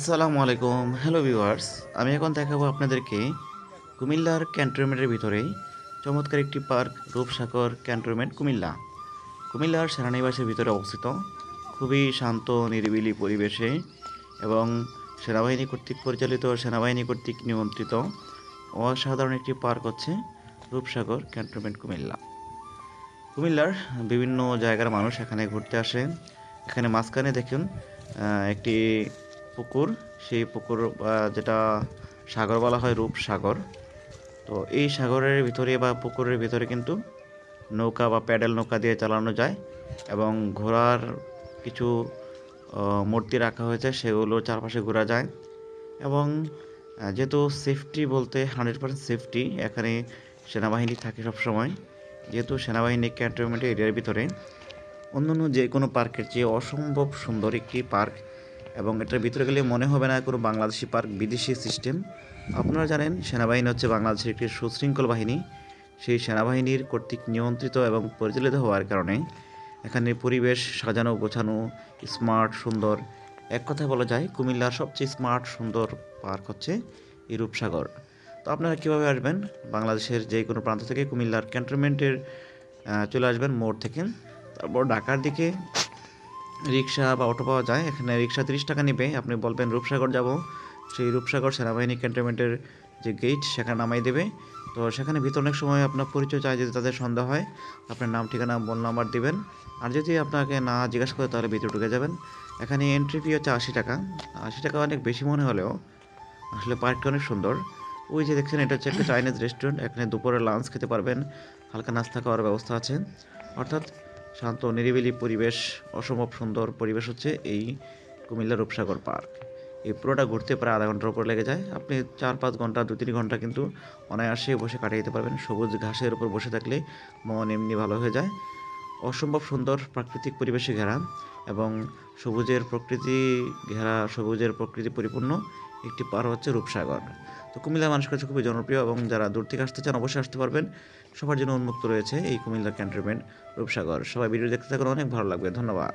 আসসালামু আলাইকুম। Hello viewers. আমি এখন দেখাবো আপনাদেরকে কুমিল্লার ক্যান্টনমেন্টের ভিতরেই চমৎকার একটি পার্ক রূপসাগর ক্যান্টনমেন্ট কুমিল্লা। কুমিল্লার সেনানিবাসের ভিতরে অবস্থিত খুবই শান্ত নিরিবিলি পরিবেশে এবং সেনাবাহিনী কর্তৃক পরিচালিত সেনাবাহিনী কর্তৃক নিয়ন্ত্রিত অসাধারণ একটি পার্ক হচ্ছে রূপসাগর ক্যান্টনমেন্ট কুমিল্লা। কুমিল্লার বিভিন্ন জায়গার মানুষ এখানে ঘুরতে আসে। এখানে মাঝখানে দেখুন একটি পুকুর, সেই পুকুর যেটা সাগর বলা হয় রূপসাগর। তো এই সাগরের ভিতরে বা পুকুরের ভিতরে কিন্তু নৌকা বা প্যাডেল নৌকা দিয়ে চালানো যায় এবং ঘোড়ার কিছু মূর্তি রাখা হয়েছে, সেগুলো চারপাশে ঘোরা যায় এবং যেহেতু সেফটি বলতে 100% সেফটি, এখানে সেনাবাহিনী থাকে সবসময়। যেহেতু সেনাবাহিনী ক্যান্টনমেন্ট এরিয়ার ভিতরে অন্যান্য যে কোনো পার্কের চেয়ে অসম্ভব সুন্দর একটি পার্ক এবং এটার ভিতরে গেলে মনে হবে না কোনো বাংলাদেশি পার্ক, বিদেশি সিস্টেম। আপনারা জানেন সেনাবাহিনী হচ্ছে বাংলাদেশের একটি সুশৃঙ্খল বাহিনী। সেই সেনাবাহিনীর কর্তৃক নিয়ন্ত্রিত এবং পরিচালিত হওয়ার কারণে এখানে পরিবেশ সাজানো গোছানো, স্মার্ট সুন্দর। এক কথায় বলা যায় কুমিল্লার সবচেয়ে স্মার্ট সুন্দর পার্ক হচ্ছে এই রূপসাগর। তো আপনারা কীভাবে আসবেন? বাংলাদেশের যে কোনো প্রান্ত থেকে কুমিল্লার ক্যান্টনমেন্টের চলে আসবেন মোড় থেকে। তারপর ঢাকার দিকে রিক্সা বা অটো পাওয়া যায়। এখানে রিক্সা 30 টাকা নেবে। আপনি বলবেন রূপসাগর যাব, সেই রূপসাগর সেনাবাহিনী ক্যান্টনমেন্টের যে গেট সেখানে নামাই দেবে। তো সেখানে ভিতরে অনেক সময় আপনার পরিচয় চায়, যদি তাদের সন্দেহ হয় আপনার নাম ঠিকানা মোবাইল নাম্বার দিবেন। আর যদি আপনাকে না জিজ্ঞাসা করে তাহলে ভিতরে ঢুকে যাবেন। এখানে এন্ট্রি ফি হচ্ছে 80 টাকা। 80 টাকা অনেক বেশি মনে হলেও আসলে পার্কটা অনেক সুন্দর। ওই যে দেখছেন এটা হচ্ছে একটা চাইনিজ রেস্টুরেন্ট। এখানে দুপুরে লাঞ্চ খেতে পারবেন, হালকা নাস্তা খাওয়ার ব্যবস্থা আছে। অর্থাৎ শান্ত নিরিবিলি পরিবেশ, অসম্ভব সুন্দর পরিবেশ হচ্ছে এই কুমিল্লা রূপসাগর পার্ক। এই পুরোটা ঘুরতে প্রায় আধা ঘন্টার উপর লেগে যায়। আপনি 4-5 ঘন্টা 2-3 ঘন্টা কিন্তু অনায়াসে বসে কাটিয়ে দিতে পারবেন। সবুজ ঘাসের উপর বসে থাকলে মন এমনি ভালো হয়ে যায়। অসম্ভব সুন্দর প্রাকৃতিক পরিবেশে ঘেরা এবং সবুজের প্রকৃতি পরিপূর্ণ একটি পার হচ্ছে রূপসাগর। তো কুমিল্লার মানুষের কাছে খুবই জনপ্রিয় এবং যারা দূর থেকে আসতে চান অবশ্যই আসতে পারবেন। সবার জন্য উন্মুক্ত রয়েছে এই কুমিল্লার ক্যান্টনমেন্ট রূপসাগর। সবাই ভিডিও দেখতে থাকুন, অনেক ভালো লাগবে। ধন্যবাদ।